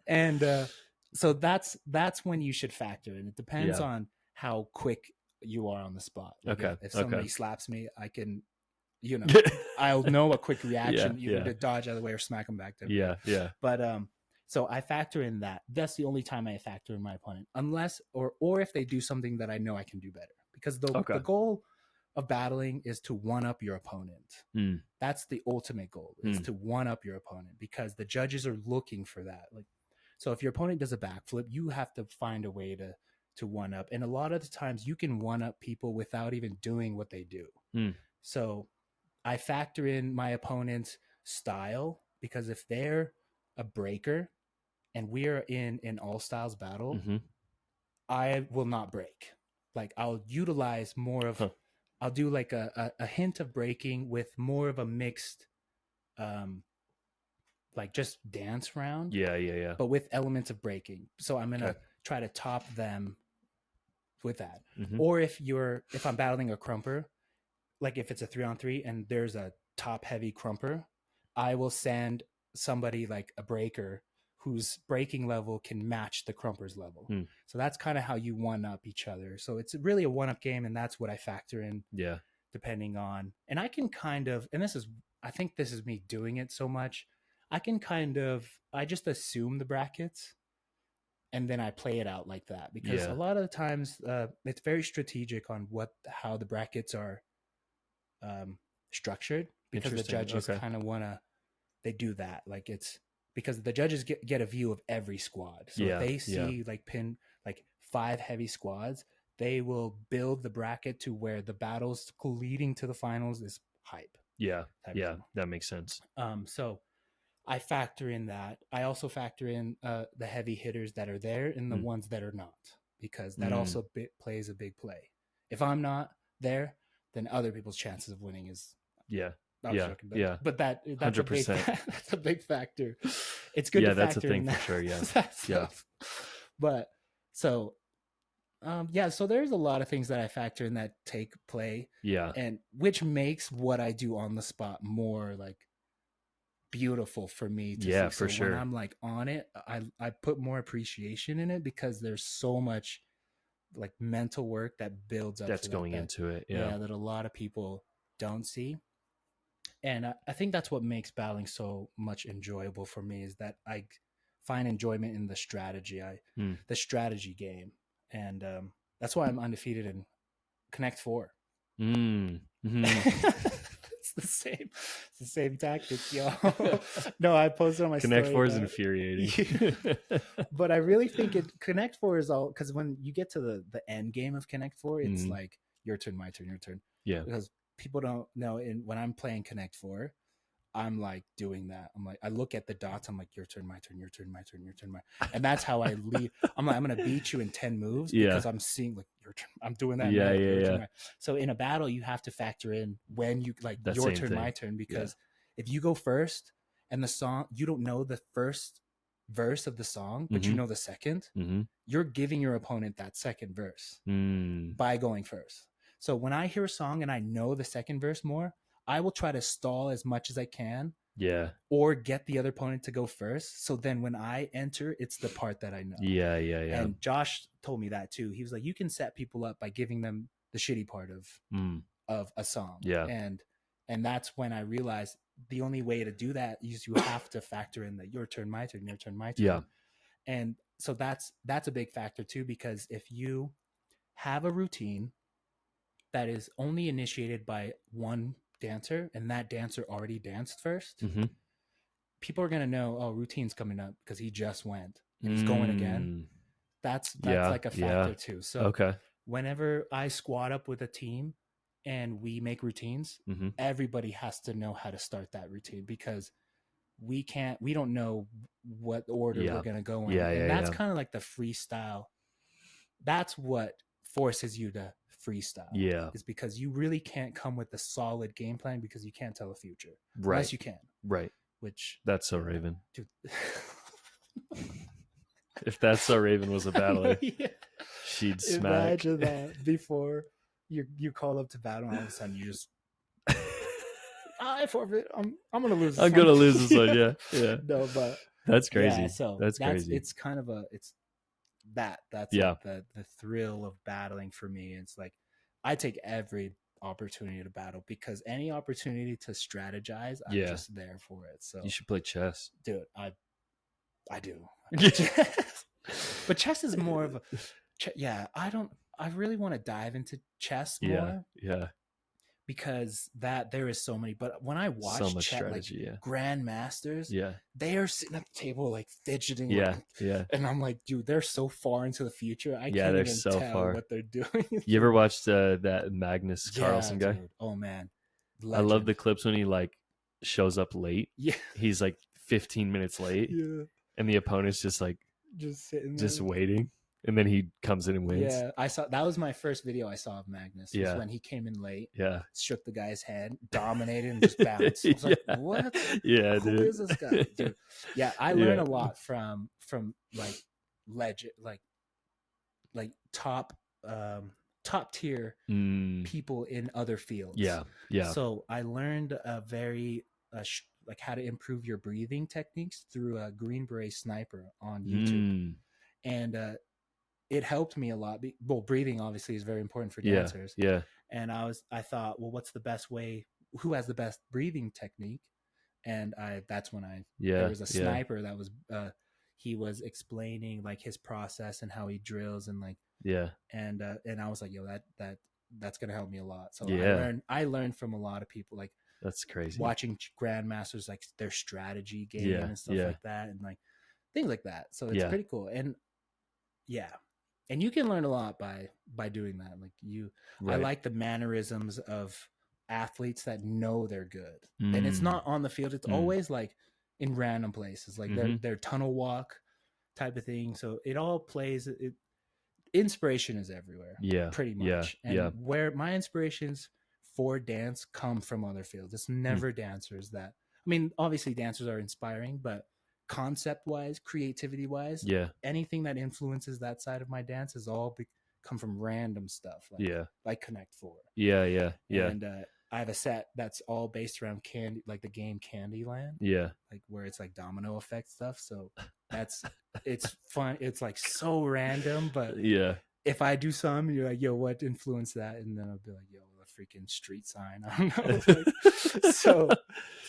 and so that's when you should factor in. It depends on how quick you are on the spot. Like if somebody slaps me, I can, you know, I'll know a quick reaction, either to dodge out of the way or smack them back there. But so I factor in that. That's the only time I factor in my opponent, unless or if they do something that I know I can do better. Because the goal of battling is to one up your opponent. Mm. That's the ultimate goal, is to one up your opponent, because the judges are looking for that. Like, so if your opponent does a backflip, you have to find a way to one up. And a lot of the times you can one up people without even doing what they do. Mm. So I factor in my opponent's style, because if they're a breaker and we're in an all styles battle, Mm-hmm. I will not break. Like, I'll utilize more of, I'll do like a hint of breaking with more of a mixed, like just dance round. Yeah. But with elements of breaking. So I'm going to Okay. try to top them with that. Mm-hmm. Or if I'm battling a crumper, like if it's a 3-on-3 and there's a top heavy crumper, I will send somebody like a breaker whose breaking level can match the crumper's level. Mm. So that's kind of how you one up each other. So it's really a one up game, and that's what I factor in. Yeah. Depending on, and I can kind of, and I think this is me doing it so much, I just assume the brackets and then I play it out like that, because a lot of the times it's very strategic on how the brackets are structured, because the judges kind of they do that. Like, it's because the judges get a view of every squad. So if they see like 5 heavy squads, they will build the bracket to where the battles leading to the finals is hype. Yeah. That makes sense. So I factor in that. I also factor in the heavy hitters that are there and the ones that are not, because that also plays a big play. If I'm not there, then other people's chances of winning is joking, but that's 100%. That's a big factor. It's good to factor that's a thing in for sure. Yeah. But so so there's a lot of things that I factor in that take play, and which makes what I do on the spot more like beautiful for me to see. For sure. When I'm like on it, I put more appreciation in it, because there's so much like mental work that builds up that's going into it. That a lot of people don't see. And I think that's what makes battling so much enjoyable for me, is that I find enjoyment in the strategy, the strategy game. And that's why I'm undefeated in Connect 4. Mm-hmm. It's the same tactics, yo. No, I posted on my Connect story 4 is infuriating. But I really think Connect 4 is all, because when you get to the end game of Connect 4, it's like your turn, my turn, your turn. Yeah. Because people don't know, when I'm playing Connect 4, I'm like doing that. I'm like, I look at the dots. I'm like, your turn, my turn, your turn, my turn, your turn, my. And that's how I lead. I'm like, I'm gonna beat you in 10 moves, because I'm seeing like your turn. I'm doing that. Yeah. So in a battle, you have to factor in when you like that your turn, my turn, because if you go first and the song, you don't know the first verse of the song, but you know the second, you're giving your opponent that second verse by going first. So when I hear a song and I know the second verse more, I will try to stall as much as I can. Yeah. Or get the other opponent to go first. So then when I enter, it's the part that I know. Yeah. And Josh told me that too. He was like, you can set people up by giving them the shitty part of a song. Yeah. And that's when I realized the only way to do that is you have to factor in that your turn, my turn, your turn, my turn. Yeah. And so that's a big factor too, because if you have a routine that is only initiated by one dancer, and that dancer already danced first, people are going to know, oh, routine's coming up because he just went and he's going again. That's like a factor too. So whenever I squad up with a team and we make routines, everybody has to know how to start that routine, because we don't know what order we're going to go in. And that's kind of like the freestyle. That's what forces you to freestyle. Yeah. Is because you really can't come with a solid game plan, because you can't tell the future. Right. Unless you can. Right. Which That's So Raven. Dude. If That's So Raven was a battler, she'd smack. Imagine that before you call up to battle, and all of a sudden you just I forfeit. I'm gonna lose this I'm gonna lose this one, yeah. No, but that's crazy. So that's crazy. It's kind of that's like the thrill of battling for me. It's like I take every opportunity to battle, because any opportunity to strategize, I'm just there for it. So you should play chess. Dude, I do. But chess is more of a I really want to dive into chess more. Yeah. because that there is so many. But when I watch So much chat like strategy. Yeah. grandmasters, Yeah. they are sitting at the table like fidgeting. Yeah. Like, Yeah. and I'm like, dude, they're so far into the future. I Yeah, can't they're even so tell far. what they're doing. You ever watched that Magnus Yeah, Carlsen guy? dude. Oh man, I love the legend. clips when he like shows up late. Yeah, He's like 15 minutes late, yeah. and the opponent's just like Just sitting there. just waiting, and then he comes in and wins. Yeah, I saw that was my first video I saw of Magnus. Was Yeah. when he came in late, Yeah. shook the guy's head, dominated, and just bounced. I was like, Yeah. what? Yeah, Who dude. is this guy, dude? Yeah, I learned a lot from like legend, like top top tier people in other fields. Yeah. Yeah. So I learned a very like how to improve your breathing techniques through a Green Beret Sniper on YouTube, and it helped me a lot. Well, breathing obviously is very important for dancers. Yeah. And I thought, well, what's the best way? Who has the best breathing technique? And that's when there was a sniper that was he was explaining like his process and how he drills and like and I was like, yo, that's gonna help me a lot. So I learned from a lot of people, like that's crazy. Watching grandmasters, like their strategy game and stuff like that, and like things like that. So it's pretty cool. And and you can learn a lot by doing that. Like I like the mannerisms of athletes that know they're good, and it's not on the field. It's always like in random places, like their tunnel walk type of thing. So it all plays. Inspiration is everywhere. Yeah, pretty much. And where my inspirations for dance come from other fields. It's never dancers that. I mean, obviously dancers are inspiring, but concept wise, creativity wise, anything that influences that side of my dance is all come from random stuff, like Connect 4. And I have a set that's all based around candy, like the game Candyland, like where it's like domino effect stuff. So it's fun. It's like so random, but if I do some, you're like, yo, what influenced that? And then I'll be like, yo, the freaking street sign. I don't know. Like, so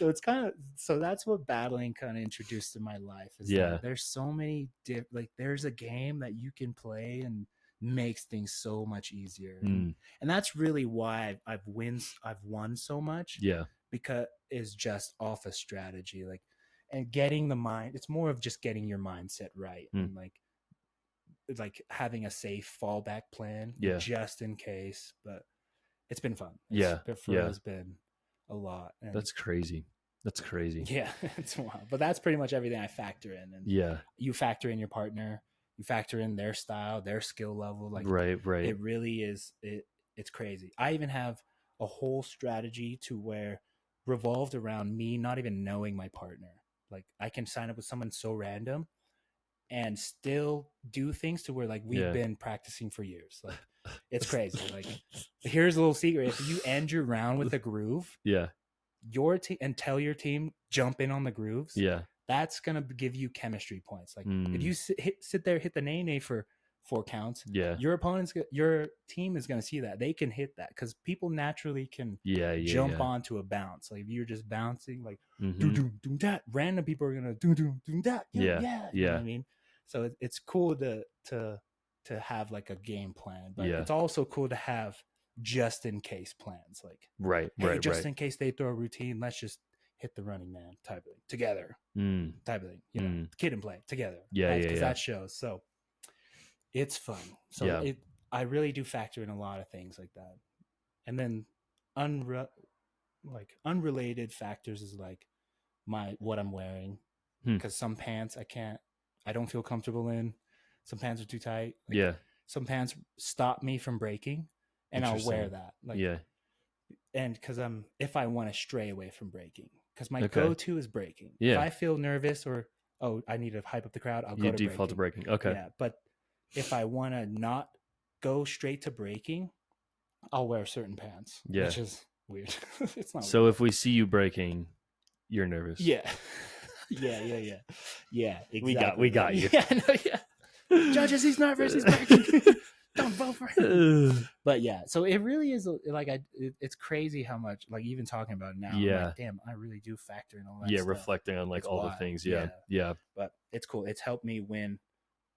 it's kind of, so that's what battling kind of introduced to my life. Is that there's so many like there's a game that you can play and makes things so much easier. And that's really why I've won so much. Because it's just off a strategy, like, and getting the mind. It's more of just getting your mindset right, and like having a safe fallback plan just in case. But it's been fun. It's been a lot. And that's crazy. Yeah, it's wild. But that's pretty much everything I factor in. And you factor in your partner, you factor in their style, their skill level. Like right. It really is. It's crazy. I even have a whole strategy to where revolved around me not even knowing my partner. Like I can sign up with someone so random and still do things to where like we've been practicing for years. Like it's crazy. Like here's a little secret. If you end your round with a groove, your team, and tell your team jump in on the grooves, that's gonna give you chemistry points. Like if you sit there, hit the nay for 4 counts, your team is gonna see that they can hit that, because people naturally can jump onto a bounce. Like if you're just bouncing like do that, random people are gonna do that. You know what I mean? So it's cool to have like a game plan, but it's also cool to have just in case plans. Like just in case they throw a routine, let's just hit the running man type of thing together, type of thing. You know, kid and play together. Because that shows. So it's fun. So I really do factor in a lot of things like that, and then unrelated factors is like what I'm wearing, because some pants I don't feel comfortable in. Some pants are too tight. Like, some pants stop me from breaking, and I'll wear that. Like, and because if I want to stray away from breaking, because my go-to is breaking. If I feel nervous or I need to hype up the crowd, I'll go to default breaking. to breaking. Okay. Yeah, but if I want to not go straight to breaking, I'll wear certain pants. Which is weird. It's not. So weird. If we see you breaking, you're nervous. Yeah. Exactly. We got you. Judges, he's nervous. He's breaking. Don't vote for him. But so it really is like it's crazy how much, like, even talking about it now. I'm like, damn, I really do factor in all that. Reflecting on like it's all wild. The things. Yeah. But it's cool. It's helped me win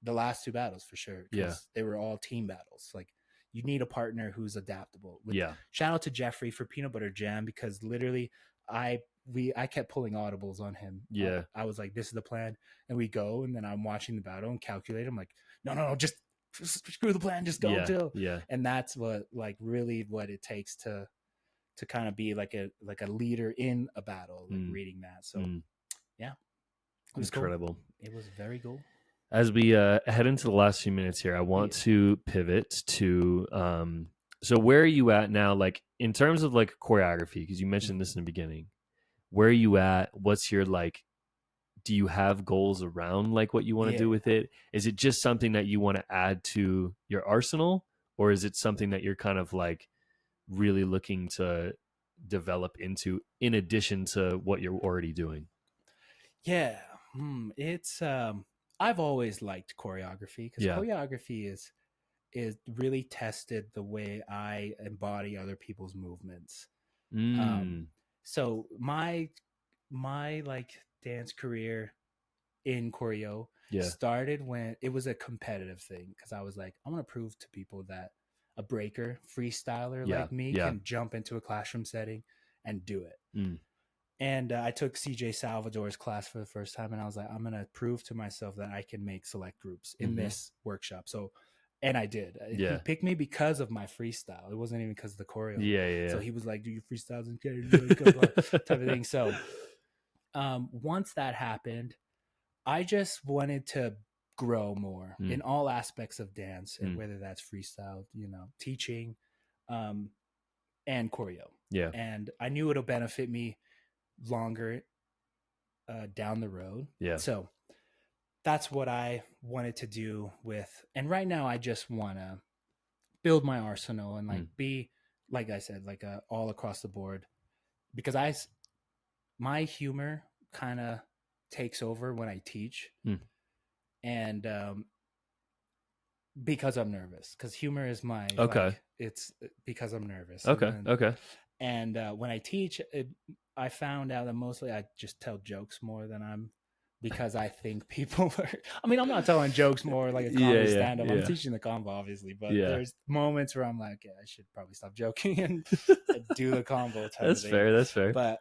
the last 2 battles for sure. Because they were all team battles. Like you need a partner who's adaptable. Yeah. Shout out to Jeffrey for Peanut Butter Jam, because literally I kept pulling audibles on him. Yeah. I was like, this is the plan, and we go, and then I'm watching the battle and calculate. I'm like, no, just screw the plan, just go chill. Yeah. And that's what like really what it takes to kind of be like a leader in a battle, like reading that. So yeah, it was incredible. Cool. It was very cool. As we head into the last few minutes here, I want to pivot to so where are you at now, like in terms of like choreography, because you mentioned this in the beginning. Where are you at? What's your like, do you have goals around like what you want to do with it? Is it just something that you want to add to your arsenal, or is it something that you're kind of like really looking to develop into in addition to what you're already doing? Yeah, it's I've always liked choreography, because choreography is really tested the way I embody other people's movements. So my like dance career in choreo started when it was a competitive thing, because I was like, I want to prove to people that a breaker freestyler like me can jump into a classroom setting and do it. And I took CJ Salvador's class for the first time, and I was like, I'm going to prove to myself that I can make select groups in this workshop. So, and I did. He picked me because of my freestyle. It wasn't even because of the choreo. So he was like, do your freestyles and type of thing. So once that happened, I just wanted to grow more in all aspects of dance, and whether that's freestyle, teaching, and choreo. And I knew it'll benefit me longer down the road. So that's what I wanted to do with, and right now I just want to build my arsenal and like be, like I said, like all across the board, because my humor kind of takes over when I teach. And because I'm nervous, because humor is my like, it's because I'm nervous. And when I teach, I found out that mostly I just tell jokes more than because I think people are. I mean, I'm not telling jokes more like a comedy stand-up. I'm teaching the combo, obviously, but there's moments where I'm like, I should probably stop joking and do the combo. That's fair. That's fair. But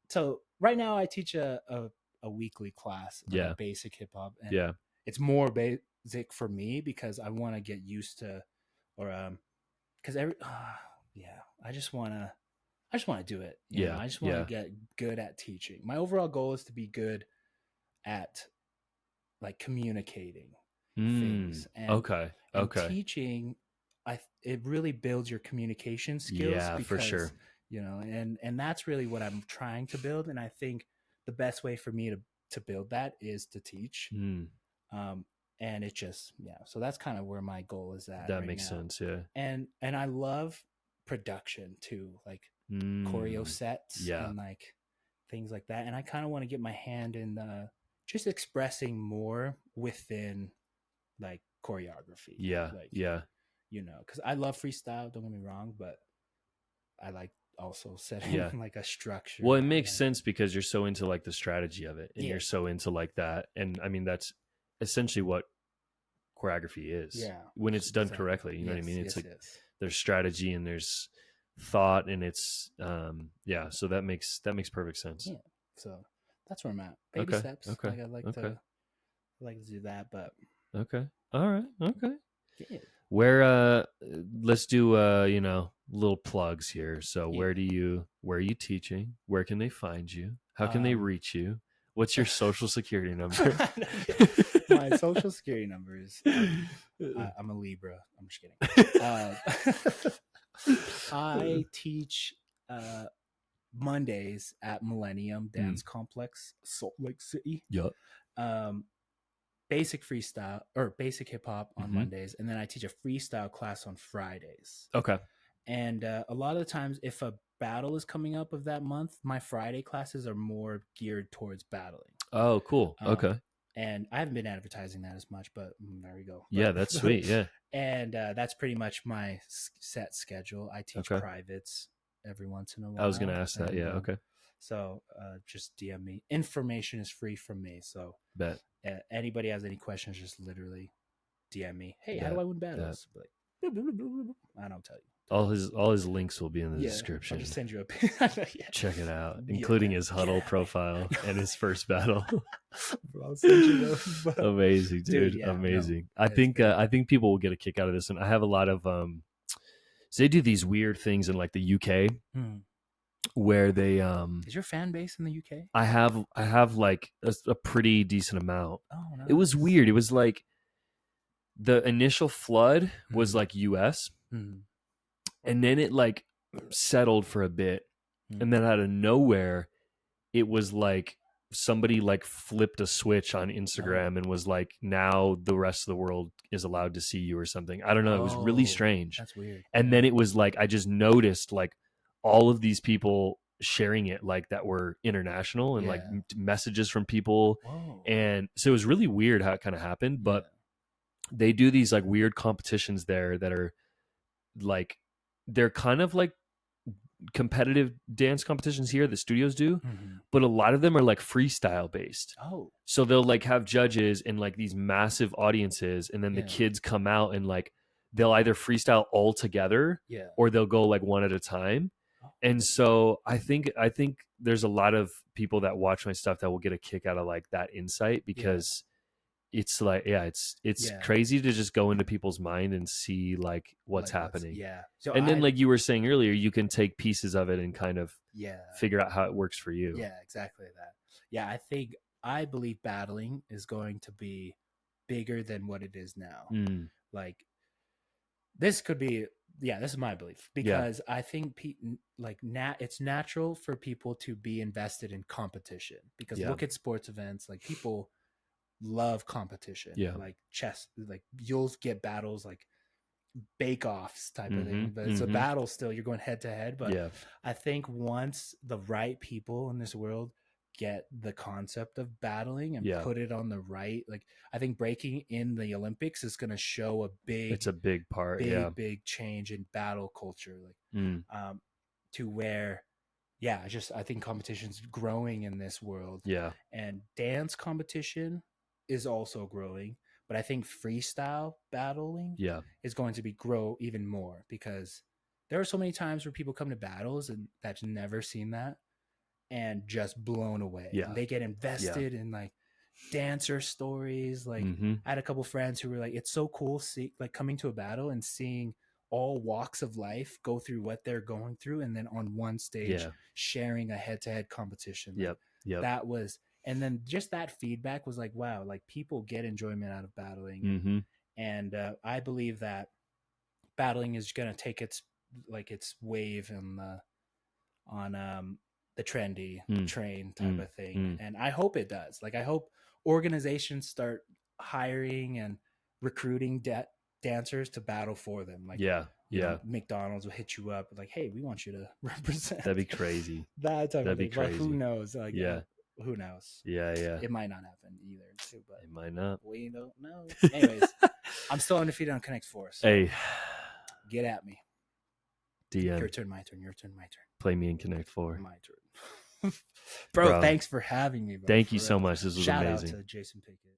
so right now I teach a weekly class, like a basic hip hop, and it's more basic for me because I want to get used to, or because I just want to do it. I just want to get good at teaching. My overall goal is to be good at like communicating things. And, and teaching, it really builds your communication skills. Yeah, because, for sure. And that's really what I'm trying to build. And I think the best way for me to build that is to teach. And it just, so that's kind of where my goal is at. That makes sense. Yeah. And I love production too, like choreo sets and like things like that. And I kind of want to get my hand in just expressing more within like choreography. Because I love freestyle, don't get me wrong, but I like also setting like a structure. Well, it makes sense because you're so into like the strategy of it, and you're so into like that. And I mean, that's essentially what choreography is when it's done correctly. You know what I mean? It's like there's strategy and there's thought, and it's so that makes perfect sense. So that's where I'm at. Baby steps. Like I like to do that, but all right. Where let's do little plugs here. So where are you teaching? Where can they find you? How can they reach you? What's your social security number? My social security number is I'm a Libra. I'm just kidding. I teach Mondays at Millennium Dance Complex, Salt Lake City. Basic freestyle or basic hip hop on Mondays, and then I teach a freestyle class on Fridays. And a lot of the times, if a battle is coming up of that month, my Friday classes are more geared towards battling. Oh, cool. And I haven't been advertising that as much, but there we go. Yeah, that's sweet. Yeah. And that's pretty much my set schedule. I teach privates every once in a while. I was going to ask that. And, so just DM me. Information is free from me. So bet. Anybody has any questions, just literally DM me. Hey, how do I win battles? Like, I don't tell you. All his links will be in the description. I'll just send you a Check it out, including his huddle profile and his first battle. I'll send you those. Amazing, dude. Amazing. No, I think people will get a kick out of this. And I have a lot of so they do these weird things in like the UK where they is your fan base in the UK? I have like a pretty decent amount. Oh, nice. It was weird. It was like the initial flood was like US. And then it like settled for a bit. And then out of nowhere, it was like somebody like flipped a switch on Instagram and was like, now the rest of the world is allowed to see you or something. I don't know. It was really strange. That's weird. And then it was like, I just noticed like all of these people sharing it like that were international and like messages from people. Whoa. And so it was really weird how it kind of happened, but they do these like weird competitions there that are like, they're kind of like competitive dance competitions here that studios do, but a lot of them are like freestyle based. So they'll like have judges and like these massive audiences, and then the kids come out and like they'll either freestyle all together or they'll go like one at a time. And so I think there's a lot of people that watch my stuff that will get a kick out of like that insight, because it's like, it's crazy to just go into people's mind and see like what's happening. So and then like you were saying earlier, you can take pieces of it and kind of figure out how it works for you. Exactly that. I believe battling is going to be bigger than what it is now. Like this could be, this is my belief, because I think it's natural for people to be invested in competition, because look at sports events, like people love competition. Like chess, like you'll get battles like bake-offs type of thing, but it's a battle still, you're going head to head. But I think once the right people in this world get the concept of battling and put it on the right, like I think breaking in the Olympics is going to show it's a big part, big change in battle culture, like to where I think competition's growing in this world. And dance competition is also growing, but I think freestyle battling is going to grow even more, because there are so many times where people come to battles and that's never seen that and just blown away. And they get invested in like dancer stories. Like I had a couple friends who were like, it's so cool coming to a battle and seeing all walks of life go through what they're going through, and then on one stage sharing a head-to-head competition. That was, and then just that feedback was like, wow, like people get enjoyment out of battling. And I believe that battling is going to take its wave on the trendy train type of thing. And I hope it does. Like I hope organizations start hiring and recruiting dancers to battle for them. Like McDonald's will hit you up like, hey, we want you to represent. That'd be crazy. That'd be crazy. But who knows? Like, who knows? It might not happen either, too. But it might not. We don't know. Anyways, I'm still undefeated on Connect Four. So hey, get at me. DM. Your turn, my turn. Your turn, my turn. Play me in Connect 4. My turn. Bro, thanks for having me. Bro. Thank you so much. This was amazing. Shout out to Jason Pickett.